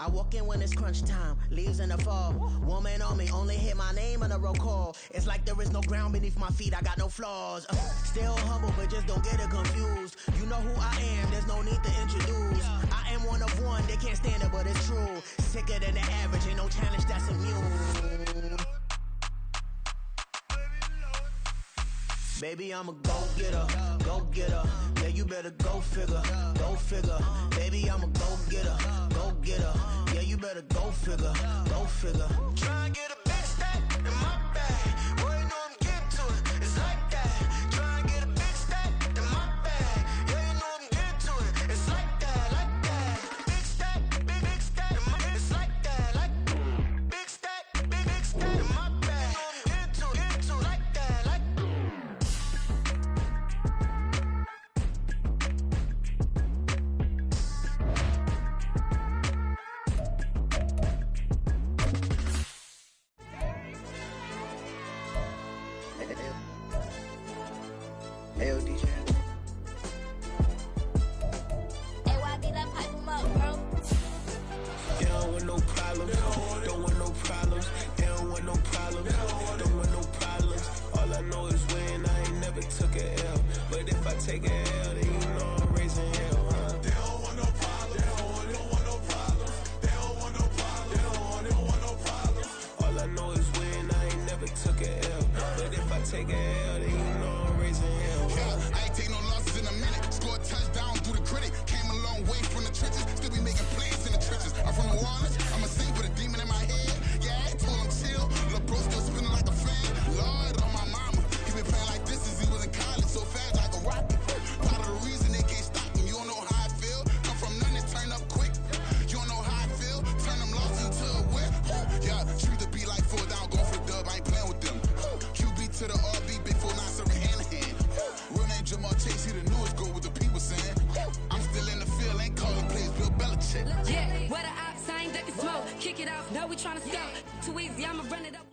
I walk in when it's crunch time, leaves in the fall. Woman on me, only hit my name on a roll call. It's like there is no ground beneath my feet, I got no flaws. Still humble, but just don't get it confused. You know who I am, there's no need to introduce. I am one of one, they can't stand it, but it's true. Sicker than the average, ain't no challenge that's immune. Baby, I'm a go-getter, go-getter. Yeah, you better go figure, go figure. Baby, I'm a go-getter, go-getter. Yeah, you better go figure, go figure. Try and get a big stack in my bag. Boy, you know I'm getting to it, it's like that. Try and get a big stack in my bag. Yeah, you know I'm getting to it, it's like that, like that. Big stack, big stack in my, it's like that, like big stack in my bag. You know I'm getting to it, like that, like. LD channel. Hey, why get that pipe him up, bro? They don't want no problems, don't want no problems. They don't want no problems, don't want no problems. All I know is win, I ain't never took a L. But if I take a L, then you know I'm raising hell, huh? They don't want no problems, they don't want no problems. They don't want no problems, they don't want no problems. All I know is win, I ain't never took a L. But if I take a L, then you know I'm raising hell. I ain't take no losses in a minute. Scored touchdown through the critic. Came a long way from the trenches. Still be making plays in the trenches. I'm from New Orleans. I'm a sing with a demon in my head. Yeah, I told him chill. Lil' bro still spinning like a fan. Lord on my mama. He been playing like this since he was in college. So fast like a rocket. Part of the reason they can't stop him. You don't know how I feel. Come from nothing, turn up quick. You don't know how I feel. Turn them losses into a whip. Yeah, treat the beat like 4 down. Going for the dub. I ain't playing with them. QB to the RB. Big 4 9 serving hand to hand. Real name Jamar Chase, he the newest goal with the people saying. I'm still in the field, ain't calling plays, Bill Belichick. Yeah, where the ops, I ain't ducking smoke. Kick it off, now we tryna scout. Too easy, I'ma run it up.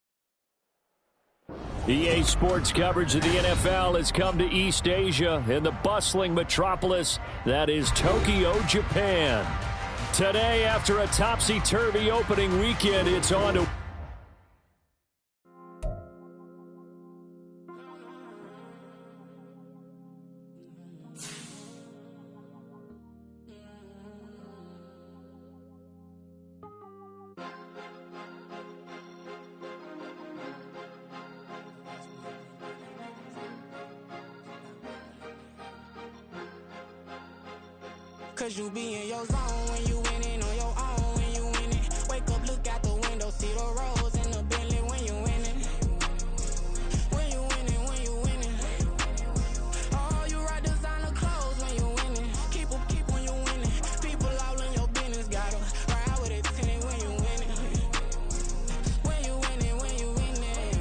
EA Sports coverage of the NFL has come to East Asia in the bustling metropolis that is Tokyo, Japan. Today, after a topsy-turvy opening weekend, it's on to Cause you be in your zone when you winning on your own when you winning. Wake up, look out the window, see the rose in the Bentley when you winning. When you winning, when you winning. Oh, you rock designer clothes when you winning. Keep when you winning. People all in your business, gotta ride with it tinted when you winning. When you winning, when you winning.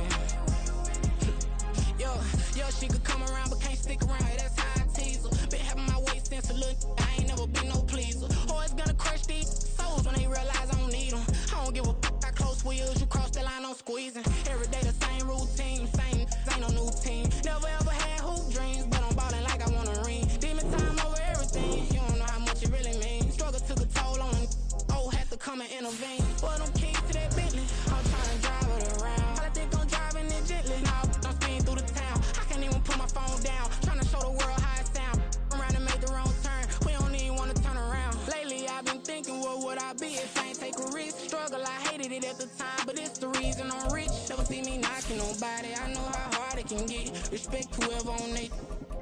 Yo, she could come around but can't stick around. That's how I tease her. Been having my waist since a little. I ain't never been no pleaser. Always gonna crush these souls when they realize I don't need them. I don't give a f***, I close wheels, you cross the line, I'm squeezing. Every day the same routine, same, ain't no new team. Never ever had hoop dreams, but I'm ballin' like I want a ring. Demon time over everything, you don't know how much it really means. Struggle took a toll on them, oh, had to come and intervene. Boy, them keys to that Bentley, I'm trying to drive it around. I think I'm driving it gently, now I'm speeding through the town. I can't even put my phone down, trying to show the world how it sound. Around and make the wrong turn, we don't even wanna turn around. Lately I've been thinking, what would I be if I ain't take a risk? Struggle, I hated it at the time, but it's the reason I'm rich. Never see me knocking nobody, I know how hard it can get. Respect whoever on they,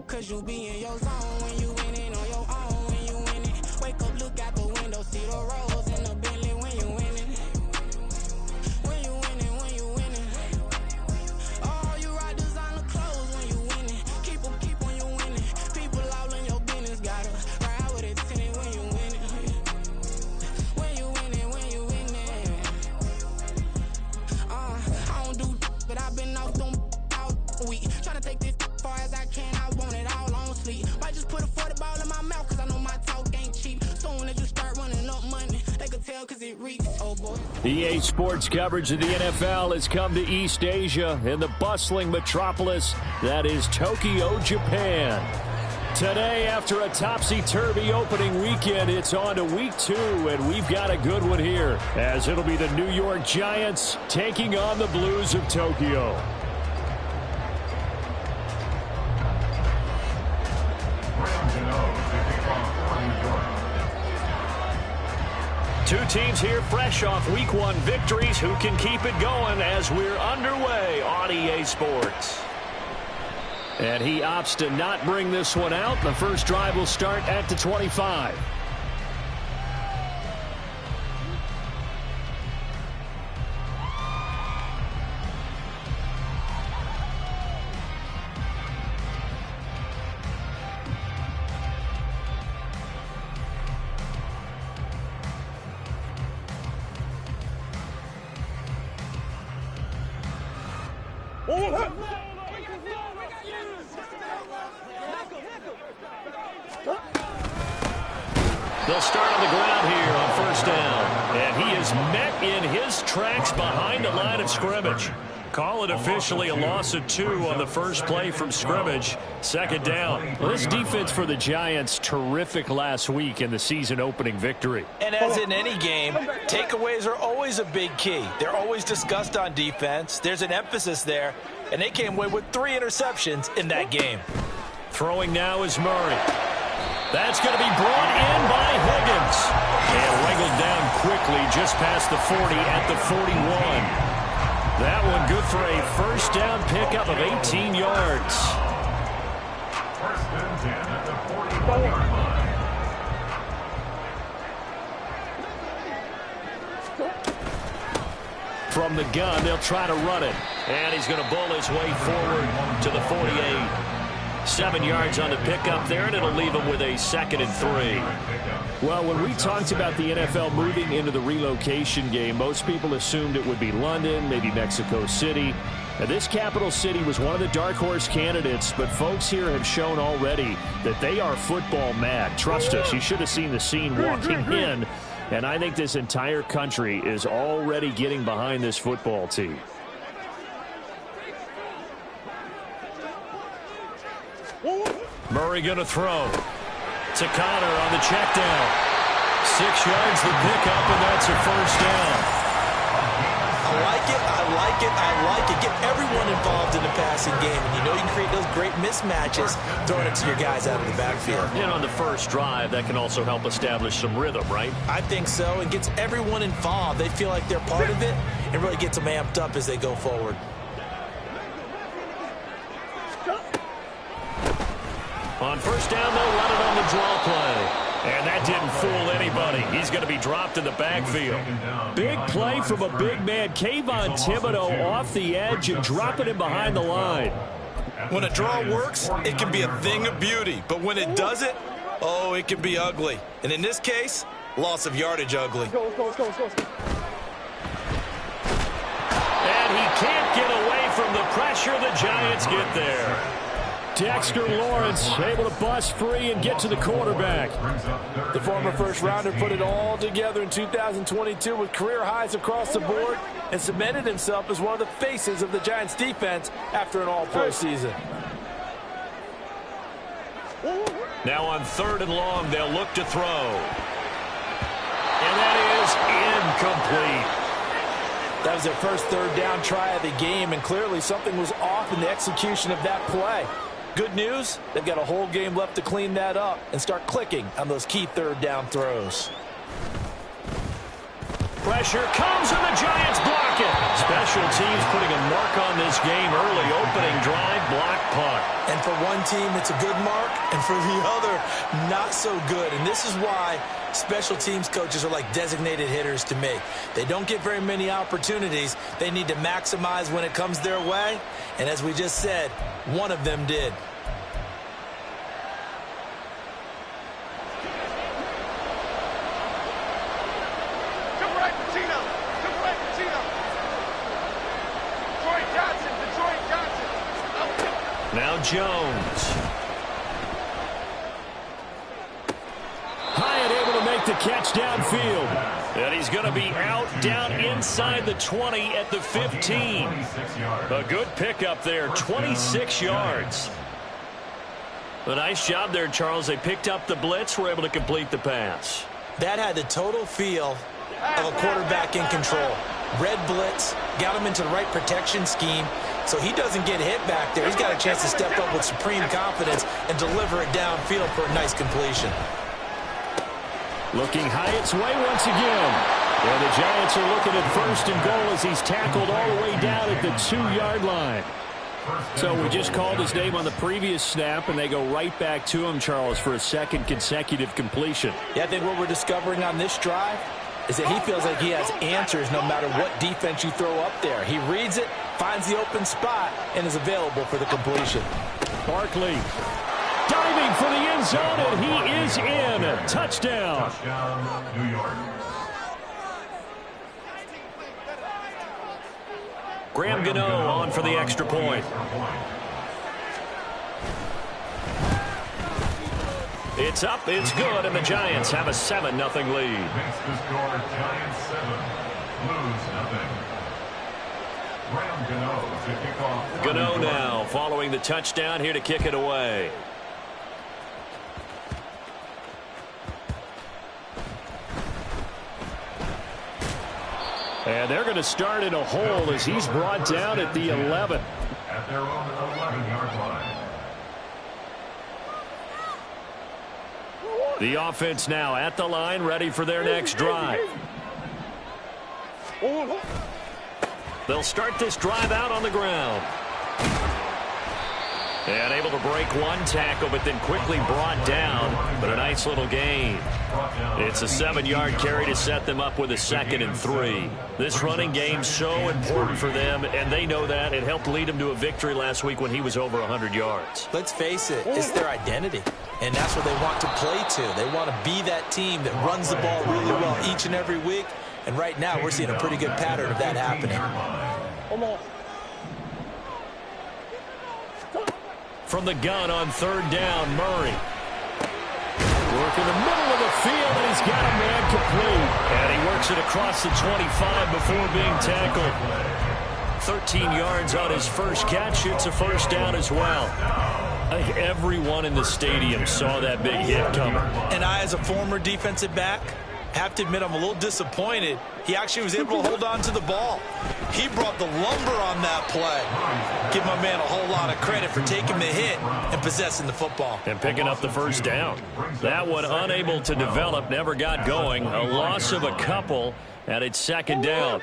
cause you be in your zone when you winning on your own when you winning. Wake up, look out the window, see the rose in the Bentley when you winning. When you winning, when you winning. Oh, you rock designer clothes when you winning. Keep when you winning. People all in your business, gotta ride with it tinted when you winning. When you winning, when you winning. I don't do but I've been out them all week. Tryna take this far as I can, I want it all on sleep. Might just put a 40 ball in my mouth, cause I know my talk ain't cheap. Soon as you start running up money, they can tell cause it reeks, oh boy. EA Sports coverage of the NFL has come to East Asia in the bustling metropolis that is Tokyo, Japan. Today, after a topsy-turvy opening weekend, it's on to week 2, and we've got a good one here, as it'll be the New York Giants taking on the Blues of Tokyo. Two teams here fresh off Week 1 victories. Who can keep it going as we're underway on EA Sports? And he opts to not bring this one out. The first drive will start at the 25. They'll start on the ground here on first down. And he is met in his tracks behind the line of scrimmage. Call it officially a loss of 2 on the first play from scrimmage. Second down. Well, this defense for the Giants, terrific last week in the season opening victory. And as in any game, takeaways are always a big key. They're always discussed on defense. There's an emphasis there. And they came away with 3 interceptions in that game. Throwing now is Murray. That's going to be brought in by Higgins. And wrangled down quickly just past the 40 at the 41. That one good for a first down pickup of 18 yards. First and 10 at the 40-yard line. From the gun, they'll try to run it. And he's going to bull his way forward to the 48. 7 yards on the pickup there, and it'll leave him with a 2nd and 3. Well, when we talked about the NFL moving into the relocation game, most people assumed it would be London, maybe Mexico City. Now, this capital city was one of the dark horse candidates, but folks here have shown already that they are football mad. Trust us, you should have seen the scene walking in, and I think this entire country is already getting behind this football team. Murray going to throw to Connor on the check down. 6 yards the pickup, and that's a first down. I like it, I like it, I like it. Get everyone involved in the passing game, and you know you can create those great mismatches throwing it to your guys out of the backfield. And on the first drive, that can also help establish some rhythm, right? I think so. It gets everyone involved. They feel like they're part of it, and really gets them amped up as they go forward. On first down, they'll run it on the draw play. And that didn't fool anybody. He's going to be dropped in the backfield. Big play from a big man. Kayvon Thibodeaux off the edge and dropping him behind the line. When a draw works, it can be a thing of beauty. But when it doesn't, oh, it can be ugly. And in this case, loss of yardage ugly. And he can't get away from the pressure. The Giants get there. Dexter Lawrence able to bust free and get to the quarterback. The former first-rounder put it all together in 2022 with career highs across the board and cemented himself as one of the faces of the Giants' defense after an all-pro season. Now on 3rd and long, they'll look to throw. And that is incomplete. That was their first 3rd down try of the game, and clearly something was off in the execution of that play. Good news, they've got a whole game left to clean that up and start clicking on those key 3rd down throws. Pressure comes and the Giants block it. Special teams putting a mark on this game early. Opening drive, block punt. And for one team, it's a good mark, and for the other, not so good. And this is why special teams coaches are like designated hitters to me. They don't get very many opportunities. They need to maximize when it comes their way. And as we just said, one of them did. Now Jones. Hyatt able to make the catch downfield. And he's going to be out down inside the 20 at the 15. A good pickup there, 26 yards. A nice job there, Charles. They picked up the blitz, were able to complete the pass. That had the total feel of a quarterback in control. Red blitz, got him into the right protection scheme, so he doesn't get hit back there. He's got a chance to step up with supreme confidence and deliver it downfield for a nice completion. Looking Hyatt's way once again. And the Giants are looking at 1st and goal as he's tackled all the way down at the 2-yard line. So we just called his name on the previous snap, and they go right back to him, Charles, for a second consecutive completion. Yeah, I think what we're discovering on this drive is that he feels like he has answers no matter what defense you throw up there. He reads it, finds the open spot, and is available for the completion. Barkley diving for the end zone, and he is in. Touchdown. Touchdown, New York. Graham Gano on for the extra point. It's up, it's good, and the Giants have a 7-0 lead. Makes the score Giants 7, Blues 0. Graham Gano to kick off. Gano now following the touchdown here to kick it away. And they're going to start in a hole as he's brought down at the 11. At their own 11-yard line. The offense now at the line, ready for their next drive. They'll start this drive out on the ground. And able to break one tackle, but then quickly brought down. But a nice little gain. It's a 7-yard carry to set them up with a 2nd and 3. This running game's so important for them, and they know that. It helped lead them to a victory last week when he was over 100 yards. Let's face it, it's their identity, and that's what they want to play to. They want to be that team that runs the ball really well each and every week, and right now we're seeing a pretty good pattern of that happening. From the gun on 3rd down, Murray. Work in the middle of the field, and he's got a man complete. And he works it across the 25 before being tackled. 13 yards on his first catch. It's a 1st down as well. I think everyone in the stadium saw that big hit coming. And I, as a former defensive back, have to admit I'm a little disappointed. He actually was able to hold on to the ball. He brought the lumber on that play. Give my man a whole lot of credit for taking the hit and possessing the football. And picking up the 1st down. That one unable to develop, never got going. A loss of a couple, and it's 2nd down.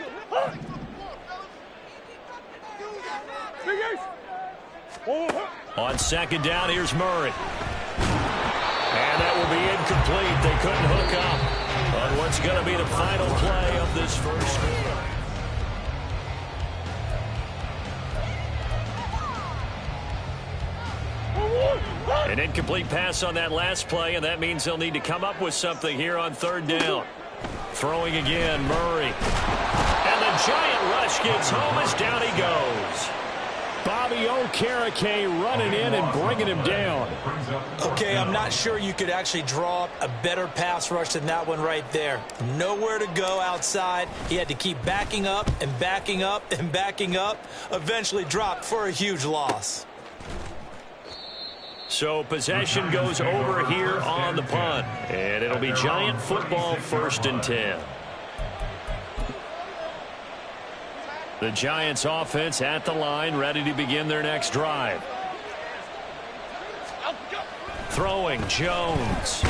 On 2nd down, here's Murray. And that will be incomplete. They couldn't hook up on what's going to be the final play of this first quarter. An incomplete pass on that last play, and that means they'll need to come up with something here on 3rd down. Throwing again, Murray. And the giant rush gets home as down he goes. Bobby Okereke running in and bringing him down. Okay, I'm not sure you could actually draw up a better pass rush than that one right there. Nowhere to go outside. He had to keep backing up and backing up and backing up. Eventually dropped for a huge loss. So possession goes over here on the punt. And it'll be Giant football, 1st and 10. The Giants offense at the line, ready to begin their next drive. Throwing, Jones.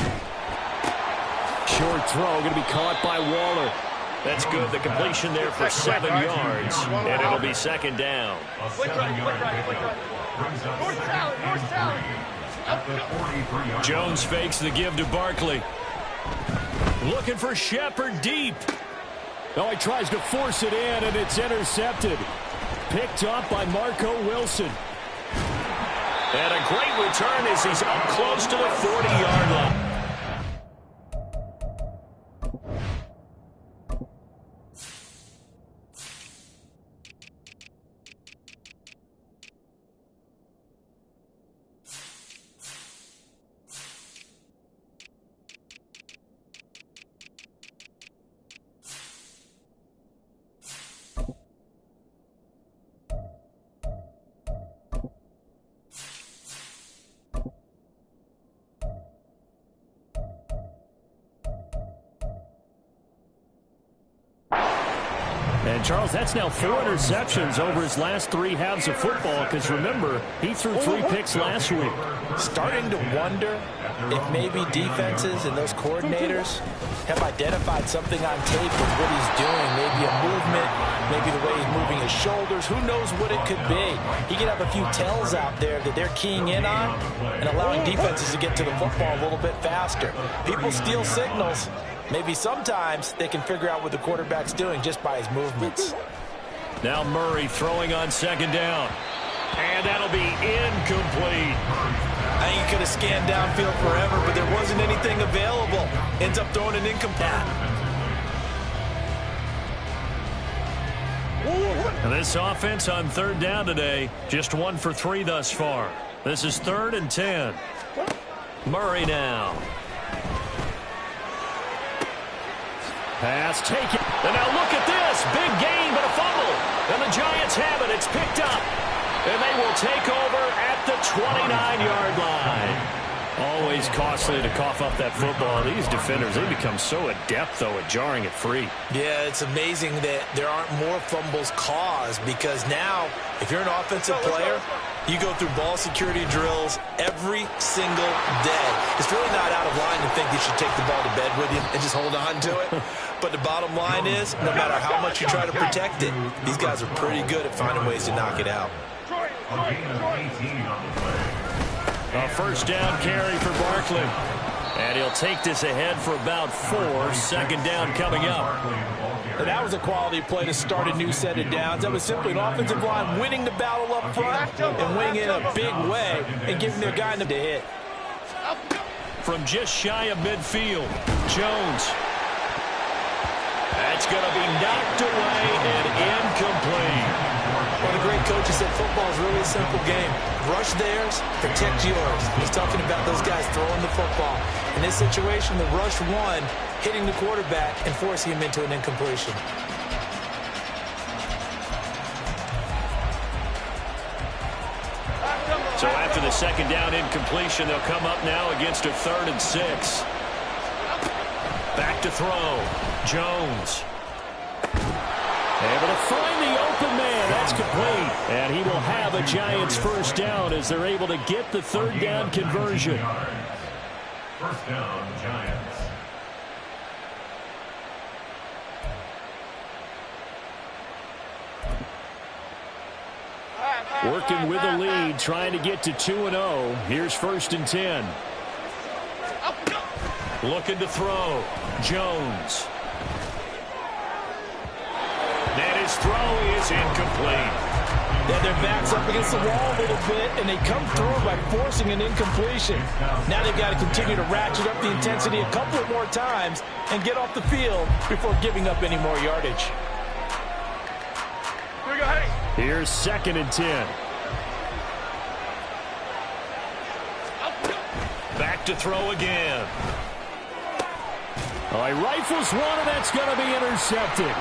Short throw, going to be caught by Waller. That's good. The completion there for 7 yards, and it'll be 2nd down. Jones fakes the give to Barkley. Looking for Shepard deep. Oh, he tries to force it in, and it's intercepted. Picked up by Marco Wilson. And a great return as he's up close to the 40-yard line. And, Charles, that's now 4 interceptions over his last 3 halves of football because, remember, he threw 3 picks last week. Starting to wonder if maybe defenses and those coordinators have identified something on tape with what he's doing. Maybe a movement, maybe the way he's moving his shoulders. Who knows what it could be? He could have a few tells out there that they're keying in on and allowing defenses to get to the football a little bit faster. People steal signals. Maybe sometimes they can figure out what the quarterback's doing just by his movements. Now Murray throwing on 2nd down. And that'll be incomplete. I think he could have scanned downfield forever, but there wasn't anything available. Ends up throwing an incomplete. This offense on 3rd down today, just 1 for 3 thus far. This is 3rd and 10. Murray now. Pass taken. And now look at this. Big gain, but a fumble. And the Giants have it. It's picked up. And they will take over at the 29-yard line. Always costly to cough up that football. These defenders, they become so adept, though, at jarring it free. Yeah, it's amazing that there aren't more fumbles caused because now, if you're an offensive player, you go through ball security drills every single day. It's really not out of line to think you should take the ball to bed with you and just hold on to it. But the bottom line is, no matter how much you try to protect it, these guys are pretty good at finding ways to knock it out. A 1st down carry for Barkley. And he'll take this ahead for about 4. 2nd down coming up. And that was a quality play to start a new set of downs. That was simply an offensive line winning the battle up front and winning it in a big way and giving their guy to hit. From just shy of midfield, Jones. That's going to be knocked away and incomplete. One of the great coaches said football is really a simple game. Rush theirs, protect yours. He's talking about those guys throwing the football. In this situation, the rush one, hitting the quarterback and forcing him into an incompletion. So after the 2nd down incompletion, they'll come up now against a 3rd and 6. Back to throw. Jones. Able to find the open man. That's complete. And he will have a Giants 1st down as they're able to get the 3rd down conversion. 1st down, Giants. Working with a lead, trying to get to 2-0. Here's 1st and 10. Looking to throw. Jones. And his throw is incomplete. Yeah, their back's up against the wall a little bit, and they come through by forcing an incompletion. Now they've got to continue to ratchet up the intensity a couple of more times and get off the field before giving up any more yardage. Here's 2nd and 10. Back to throw again. Oh, he rifles one, and that's going to be intercepted.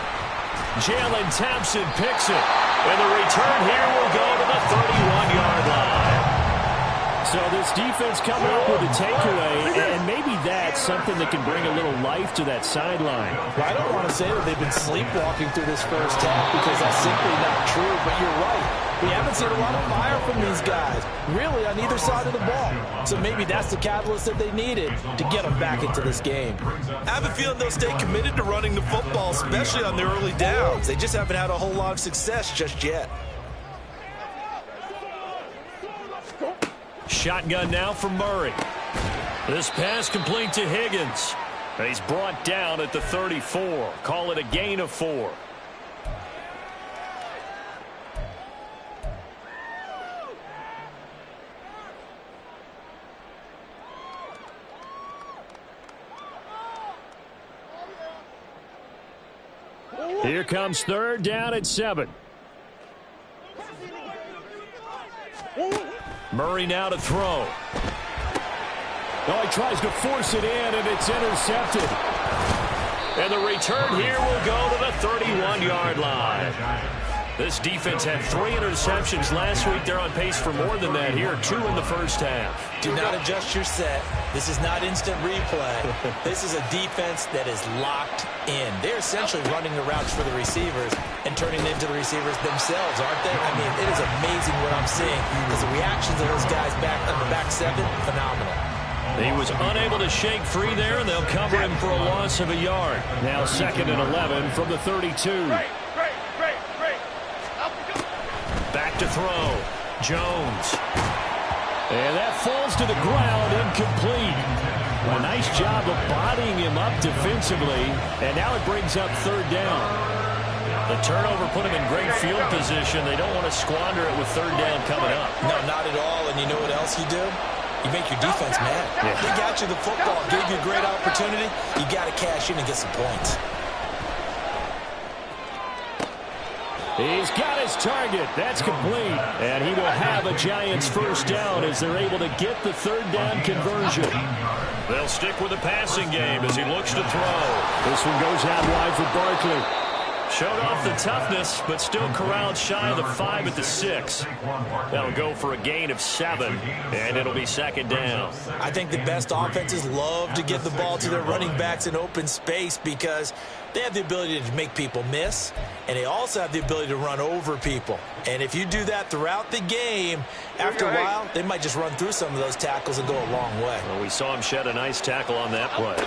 Jalen Thompson picks it. And the return here will go to the 31-yard line. So this defense coming up with a takeaway, and maybe that's something that can bring a little life to that sideline. Well, I don't want to say that they've been sleepwalking through this 1st half because that's simply not true, but you're right. We haven't seen a lot of fire from these guys, really, on either side of the ball. So maybe that's the catalyst that they needed to get them back into this game. I have a feeling they'll stay committed to running the football, especially on their early downs. They just haven't had a whole lot of success just yet. Shotgun now for Murray. This pass complete to Higgins. He's brought down at the 34. Call it a gain of 4. Here comes 3rd down at 7. Murray now to throw. Oh, he tries to force it in, and it's intercepted. And the return here will go to the 31-yard line. This defense had 3 interceptions last week. They're on pace for more than that here. 2 in the 1st half. Do not adjust your set. This is not instant replay. This is a defense that is locked in. They're essentially running the routes for the receivers and turning into the receivers themselves, aren't they? I mean, it is amazing what I'm seeing because the reactions of those guys back on the back seven, phenomenal. He was unable to shake free there, and they'll cover him for a loss of a yard. Now 2nd and 11 from the 32. Back to throw. Jones. And that falls to the ground, incomplete. A nice job of bodying him up defensively, and now it brings up 3rd down. The turnover put him in great field position. They don't want to squander it with 3rd down coming up. No, not at all, and you know what else you do? You make your defense mad. Yeah. They got you the football, gave you a great opportunity. You got to cash in and get some points. He's got his target. That's complete. And he will have a Giants 1st down as they're able to get the 3rd down conversion. They'll stick with the passing game as he looks to throw. This one goes out wide for Barkley. Showed off the toughness, but still corralled shy of the 5 at the 6. That'll go for a gain of 7, and it'll be 2nd down. I think the best offenses love to get the ball to their running backs in open space because they have the ability to make people miss, and they also have the ability to run over people. And if you do that throughout the game, after a while, they might just run through some of those tackles and go a long way. Well, we saw him shed a nice tackle on that play.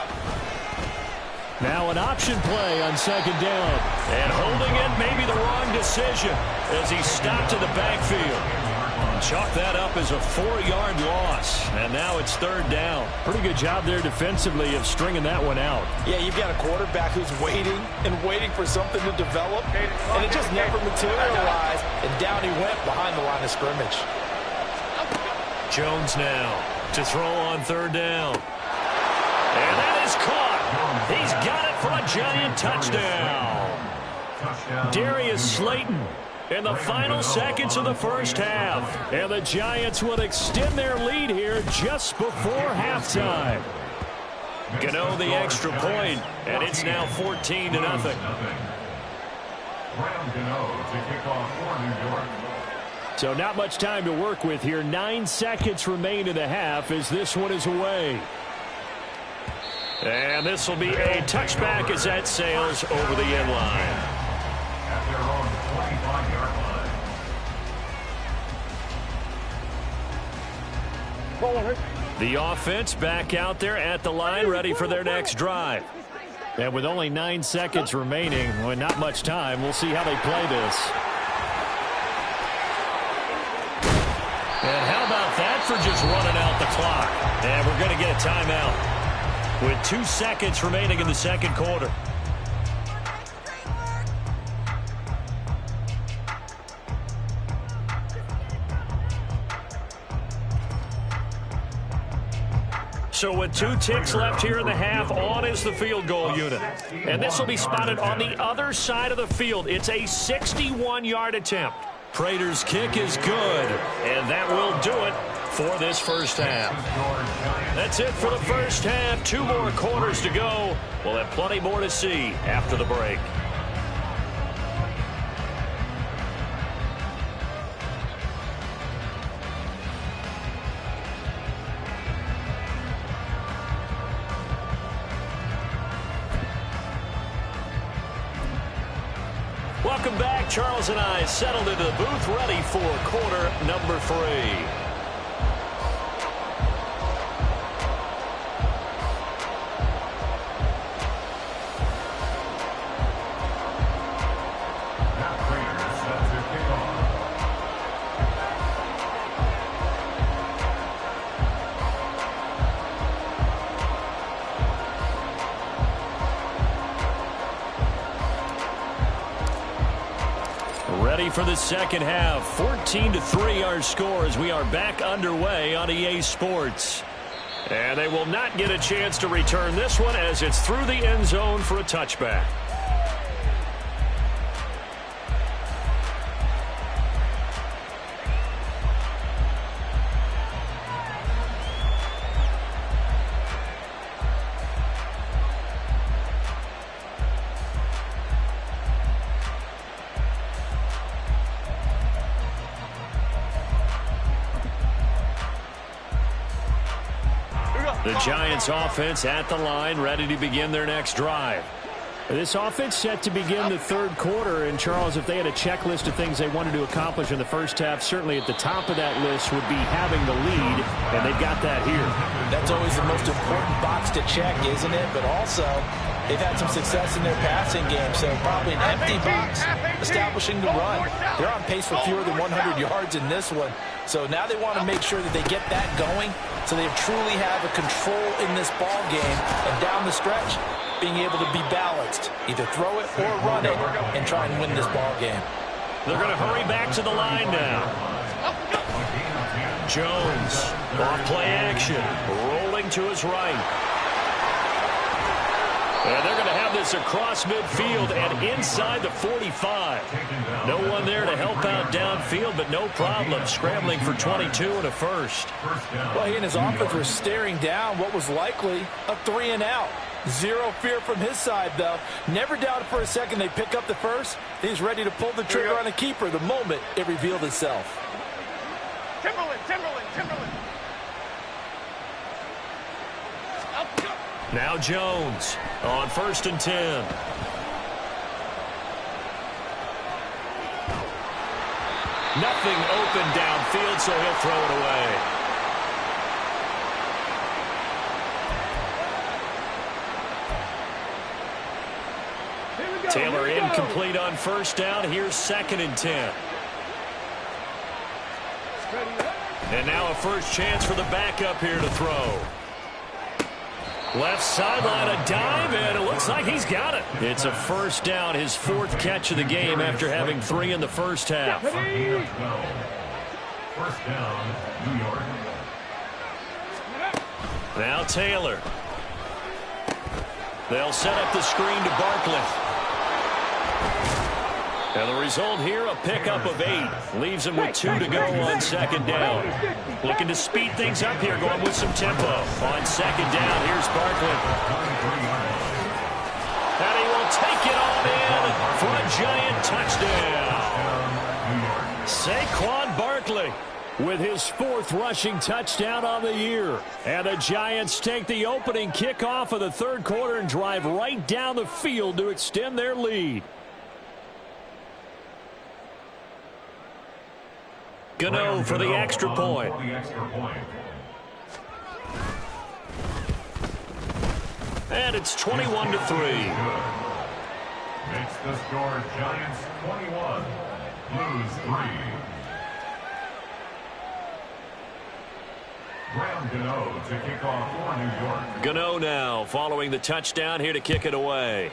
Now an option play on 2nd down. And holding it may be the wrong decision as he stopped in the backfield. Chalk that up as a 4-yard loss. And now it's 3rd down. Pretty good job there defensively of stringing that one out. Yeah, you've got a quarterback who's waiting and waiting for something to develop. And it just never materialized. And down he went behind the line of scrimmage. Jones now to throw on 3rd down. And that is caught. He's got it for a Giant touchdown. Darius Slayton in the final seconds of the 1st half. And the Giants will extend their lead here just before halftime. Gano the extra point, and it's now 14-0. So not much time to work with here. 9 seconds remain in the half as this one is away. And this will be a touchback as that sails over the end line. At their own 25-yard line. The offense back out there at the line, ready for their next drive. And with only 9 seconds remaining, well, not much time, we'll see how they play this. And how about that for just running out the clock? And we're going to get a timeout with 2 seconds remaining in the 2nd quarter. So with 2 ticks left here in the half, on is the field goal unit. And this will be spotted on the other side of the field. It's a 61-yard attempt. Prater's kick is good, and that will do it for this 1st half. That's it for the 1st half. 2 more quarters to go. We'll have plenty more to see after the break. Welcome back. Charles and I settled into the booth, ready for quarter number 3. Ready for the 2nd half. 14-3 our score as we are back underway on EA Sports. And they will not get a chance to return this one as it's through the end zone for a touchback. The Giants offense at the line, ready to begin their next drive. This offense set to begin the third quarter, and Charles, if they had a checklist of things they wanted to accomplish in the first half, certainly at the top of that list would be having the lead, and they've got that here. That's always the most important box to check, isn't it? But also, they've had some success in their passing game, so probably an empty box establishing the run. They're on pace for fewer than 100 yards in this one, so now they want to make sure that they get that going so they truly have a control in this ball game, and down the stretch, being able to be balanced, either throw it or run it, and try and win this ball game. They're going to hurry back to the line now. Jones, off play action, rolling to his right. And they're going to have this across midfield and inside the 45. No one there to help out downfield, but no problem scrambling for 22 and a first. Well, he and his offense were staring down what was likely a 3-and-out. Zero fear from his side, though. Never doubted for a second they'd pick up the first. He's ready to pull the trigger on a keeper the moment it revealed itself. Timberland. Now Jones on 1st and 10. Nothing open downfield, so he'll throw it away. Taylor incomplete on 1st down. Here's 2nd and 10. And now a first chance for the backup here to throw. Left sideline, a dive, and it looks like he's got it. It's a 1st down, his 4th catch of the game after having 3 in the first half. 1st down, New York. Now Taylor. They'll set up the screen to Barkley. And the result here, a pickup of 8. Leaves him with 2 to go on 2nd down. Looking to speed things up here, going with some tempo. On 2nd down, here's Barkley. And he will take it on in for a Giant touchdown. Saquon Barkley with his 4th rushing touchdown on the year. And the Giants take the opening kickoff of the third quarter and drive right down the field to extend their lead. Gano for the extra point. And it's 21-3. Makes the score Giants 21, Blues 3. Graham Gano to kick off for New York. Gano now following the touchdown here to kick it away.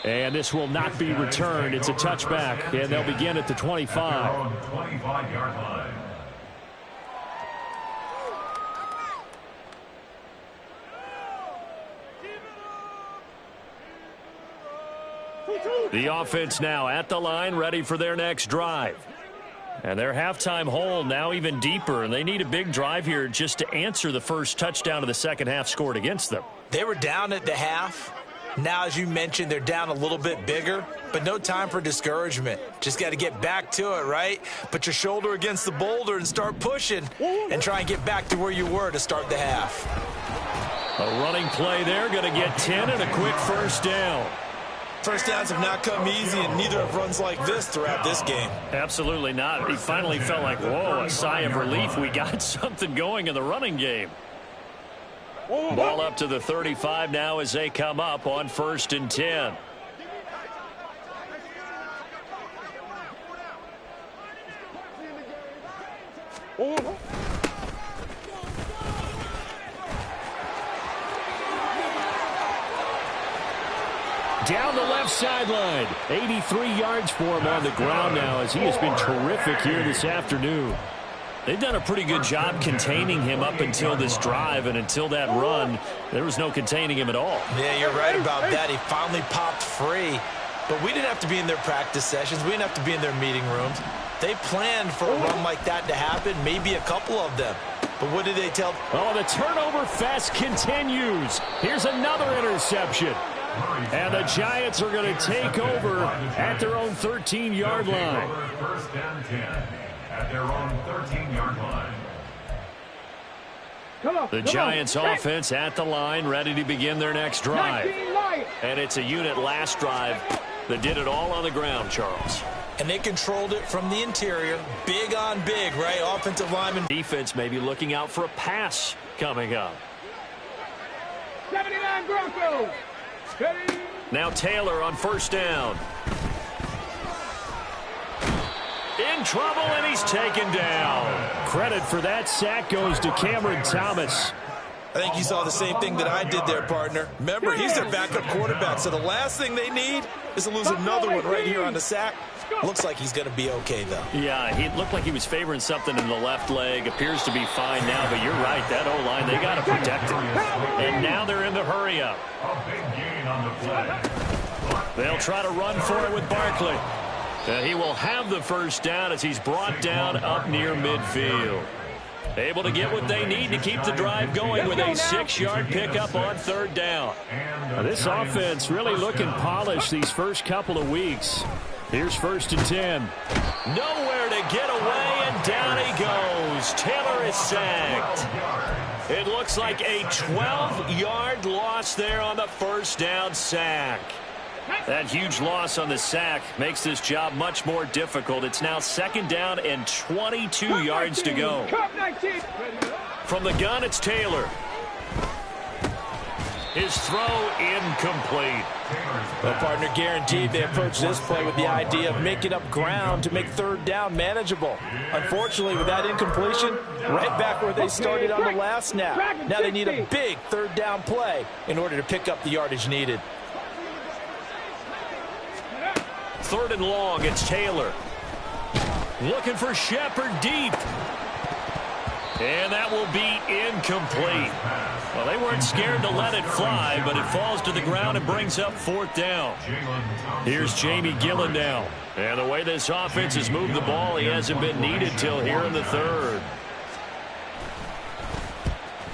And this will not be returned. It's a touchback, and they'll begin at the 25. 25-yard line. The offense now at the line, ready for their next drive. And their halftime hole now even deeper, and they need a big drive here just to answer the first touchdown of the second half scored against them. They were down at the half. Now, as you mentioned, they're down a little bit bigger, but no time for discouragement. Just got to get back to it, right? Put your shoulder against the boulder and start pushing and try and get back to where you were to start the half. A running play there, going to get 10 and a quick first down. First downs have not come easy, and neither have runs like this throughout this game. Absolutely not. He finally felt like, whoa, a sigh of relief. We got something going in the running game. Ball up to the 35 now as they come up on 1st and 10. Down the left sideline. 83 yards for him on the ground now as he has been terrific here this afternoon. They've done a pretty good job containing him up until this drive, and until that run, there was no containing him at all. Yeah, you're right about that. He finally popped free, but we didn't have to be in their practice sessions. We didn't have to be in their meeting rooms. They planned for a run like that to happen, maybe a couple of them. But what did they tell? Oh, the turnover fest continues. Here's another interception. And the Giants are going to take over at their own 13-yard line. 1st and 10 at their own 13-yard line. The Giants offense at the line, ready to begin their next drive. And it's a unit last drive that did it all on the ground, Charles. And they controlled it from the interior. Big on big, right? Offensive lineman. Defense may be looking out for a pass coming up. 79 Broncos. Now Taylor on first down. In trouble, and he's taken down. Credit for that sack goes to Cameron Thomas. I think you saw the same thing that I did there, partner. Remember, he's their backup quarterback, so the last thing they need is to lose another one right here on the sack. Looks like he's going to be okay, though. Yeah, he looked like he was favoring something in the left leg. Appears to be fine now, but you're right. That O-line, they got to protect him. And now they're in the hurry-up. They'll try to run for it with Barkley. He will have the first down as he's brought down up near midfield. Able to get what they need to keep the drive going with a 6-yard pickup on third down. Now, this offense really looking polished these first couple of weeks. Here's 1st and 10. Nowhere to get away, and down he goes. Taylor is sacked. It looks like a 12-yard loss there on the first down sack. That huge loss on the sack makes this job much more difficult. It's now 2nd down and 22 yards to go. From the gun, it's Taylor. His throw incomplete. Well, partner, guaranteed they approach this play with the idea of making up ground to make third down manageable. Unfortunately, with that incompletion, right back where they started on the last snap. Now they need a big third down play in order to pick up the yardage needed. 3rd and long, it's Taylor. Looking for Shepard deep. And that will be incomplete. Well, they weren't scared to let it fly, but it falls to the ground and brings up 4th down. Here's Jamie Gillen now. And the way this offense has moved the ball, he hasn't been needed till here in the 3rd.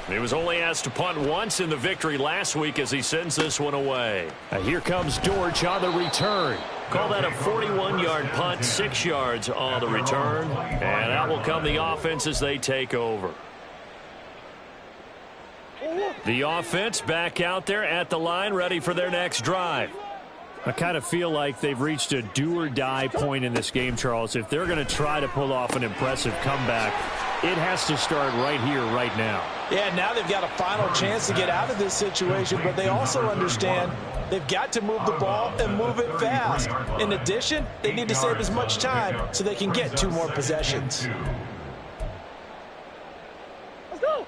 He was only asked to punt once in the victory last week as he sends this one away. Here comes Dortch on the return. Call that a 41-yard punt, 6 yards on the return. And out will come the offense as they take over. The offense back out there at the line, ready for their next drive. I kind of feel like they've reached a do-or-die point in this game, Charles. If they're going to try to pull off an impressive comeback, it has to start right here, right now. Yeah, now they've got a final chance to get out of this situation, but they also understand they've got to move the ball and move it fast. In addition, they need to save as much time so they can get 2 more possessions. Let's go.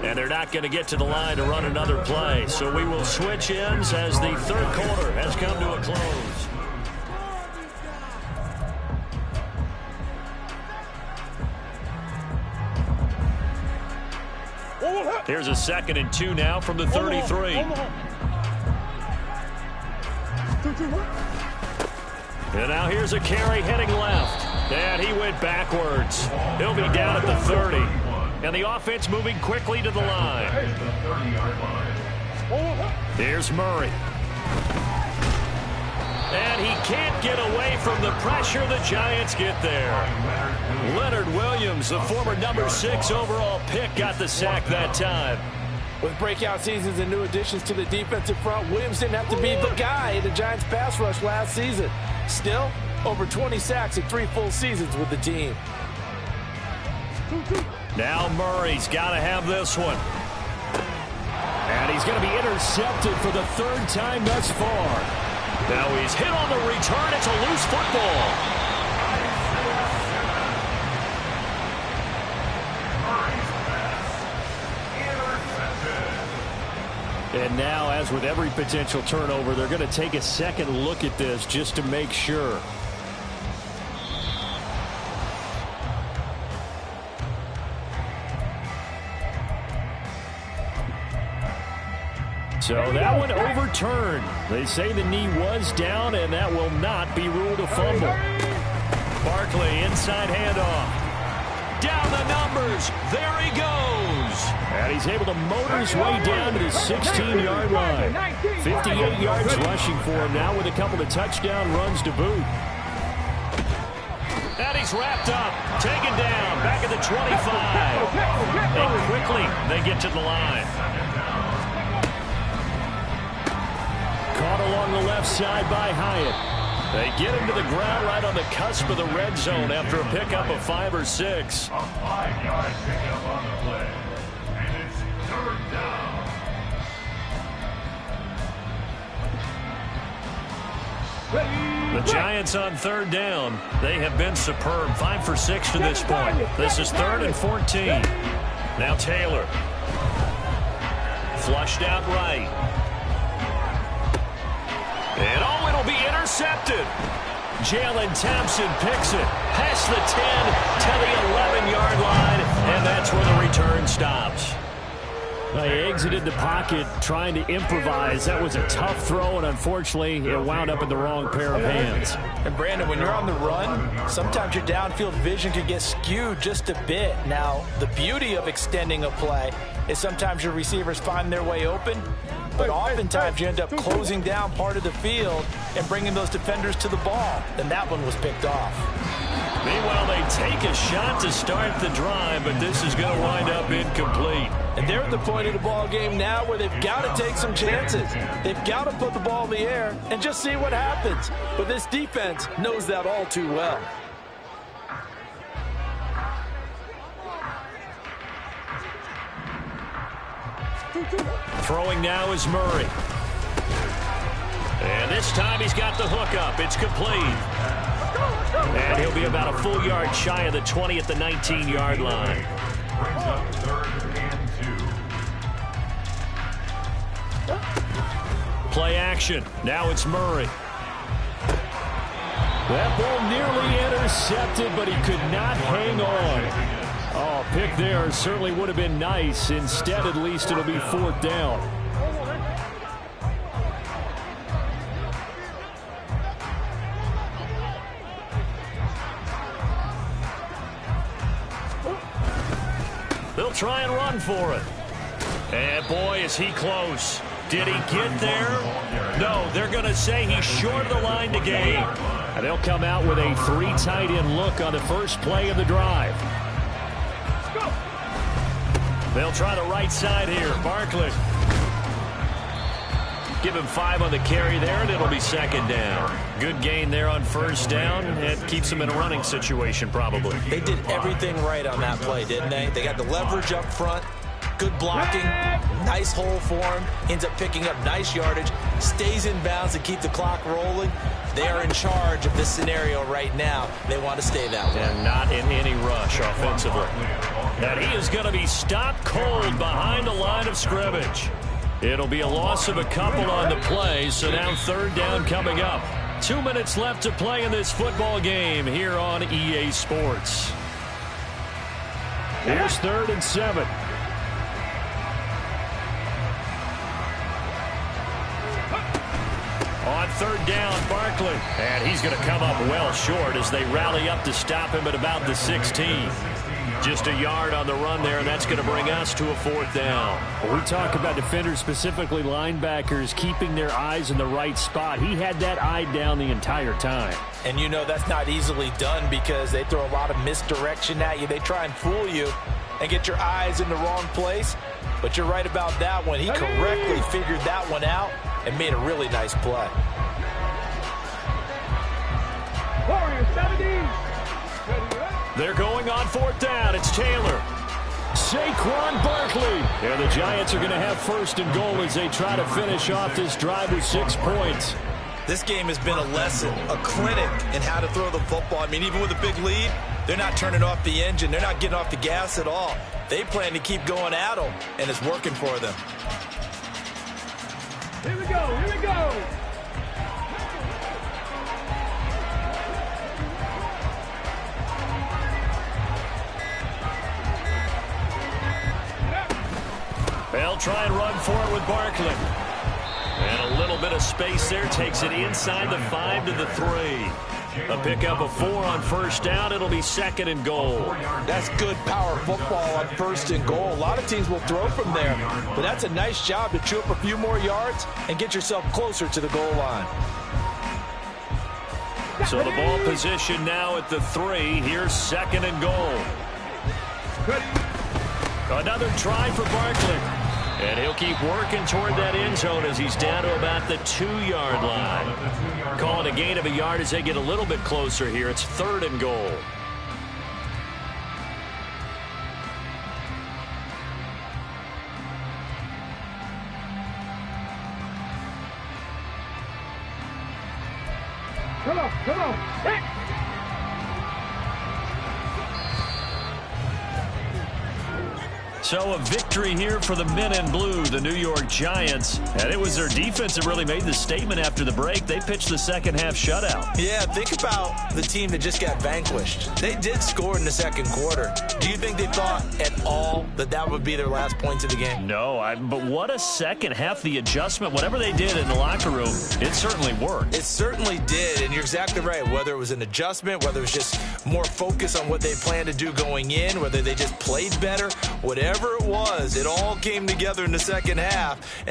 And they're not going to get to the line to run another play. So we will switch ends as the 3rd quarter has come to a close. Here's a 2nd and 2 now from the 33. And now here's a carry heading left. And he went backwards. He'll be down at the 30. And the offense moving quickly to the line. Here's Murray. And he can't get away from the pressure. The Giants get there. Leonard Williams, the former number 6 overall pick, got the sack that time. With breakout seasons and new additions to the defensive front, Williams didn't have to be the guy in the Giants pass rush last season. Still, over 20 sacks in 3 full seasons with the team. Now Murray's got to have this one. And he's going to be intercepted for the 3rd time thus far. Now he's hit on the return. It's a loose football. And now, as with every potential turnover, they're going to take a second look at this just to make sure. So that one overturned. They say the knee was down, and that will not be ruled a fumble. Barkley, inside handoff. Down the numbers. There he goes. And he's able to motor his way down to the 16-yard line. 58 yards rushing for him now with a couple of touchdown runs to boot. And he's wrapped up, taken down, back at the 25. And quickly, they get to the line. Caught along the left side by Hyatt. They get him to the ground right on the cusp of the red zone after a pickup of 5 or 6. A 5-yard pickup on the play. And it's 3rd down. The Giants on 3rd down. They have been superb. 5 for 6 to this point. This is 3rd and 14. Now Taylor. Flushed out right. And it'll be intercepted. Jalen Thompson picks it past the 10 to the 11-yard line, and that's where the return stops. He exited the pocket trying to improvise. That was a tough throw, and unfortunately, it wound up in the wrong pair of hands. And Brandon, when you're on the run, sometimes your downfield vision can get skewed just a bit. Now, the beauty of extending a play is sometimes your receivers find their way open, but oftentimes you end up closing down part of the field and bringing those defenders to the ball. And that one was picked off. Meanwhile, they take a shot to start the drive, but this is going to wind up incomplete. And they're at the point of the ball game now where they've got to take some chances. They've got to put the ball in the air and just see what happens. But this defense knows that all too well. Throwing now is Murray. And this time he's got the hook up. It's complete. And he'll be about a full yard shy of the 20 at the 19-yard line. Brings up 3rd and 2. Play action. Now it's Murray. That ball nearly intercepted, but he could not hang on. Oh, pick there certainly would have been nice. Instead, at least it'll be 4th down. They'll try and run for it. And boy, is he close. Did he get there? No, they're going to say he's short of the line to gain. And they'll come out with a 3 tight end look on the first play of the drive. They'll try the right side here. Barkley. Give him 5 on the carry there, and it'll be 2nd down. Good gain there on 1st down. It keeps them in a running situation, probably. They did everything right on that play, didn't they? They got the leverage up front, good blocking, nice hole for him, ends up picking up nice yardage, stays in bounds to keep the clock rolling. They are in charge of this scenario right now. They want to stay that way. And not in any rush offensively. And he is going to be stopped cold behind the line of scrimmage. It'll be a loss of a couple on the play, so now 3rd down coming up. 2 minutes left to play in this football game here on EA Sports. Here's 3rd and 7. On 3rd down, Barkley. And he's going to come up well short as they rally up to stop him at about the 16. Just a yard on the run there, and that's going to bring us to a 4th down. We talk about defenders, specifically linebackers, keeping their eyes in the right spot. He had that eye down the entire time. And you know that's not easily done because they throw a lot of misdirection at you. They try and fool you and get your eyes in the wrong place. But you're right about that one. He correctly figured that one out and made a really nice play. Warriors 70. They're going on 4th down. It's Taylor. Saquon Barkley. And the Giants are going to have 1st and goal as they try to finish off this drive with 6 points. This game has been a lesson, a clinic in how to throw the football. I mean, even with a big lead, they're not turning off the engine. They're not getting off the gas at all. They plan to keep going at them, and it's working for them. Here we go. Here we go. They'll try and run for it with Barkley. And a little bit of space there. Takes it inside the 5 to the 3. A pickup of 4 on 1st down. It'll be 2nd and goal. That's good power football on 1st and goal. A lot of teams will throw from there. But that's a nice job to chew up a few more yards and get yourself closer to the goal line. So the ball position now at the 3. Here's 2nd and goal. Another try for Barkley. And he'll keep working toward that end zone as he's down to about the 2-yard line. Calling a gain of a yard as they get a little bit closer here. It's 3rd and goal. Come on. Hey. So a victory here for the men in blue, the New York Giants. And it was their defense that really made the statement after the break. They pitched the second-half shutout. Yeah, think about the team that just got vanquished. They did score in the second quarter. Do you think they thought at all that that would be their last points of the game? No, but what a second half. The adjustment, whatever they did in the locker room, it certainly worked. It certainly did, and you're exactly right. Whether it was an adjustment, whether it was just more focus on what they planned to do going in, whether they just played better, whatever it was, it all came together in the second half.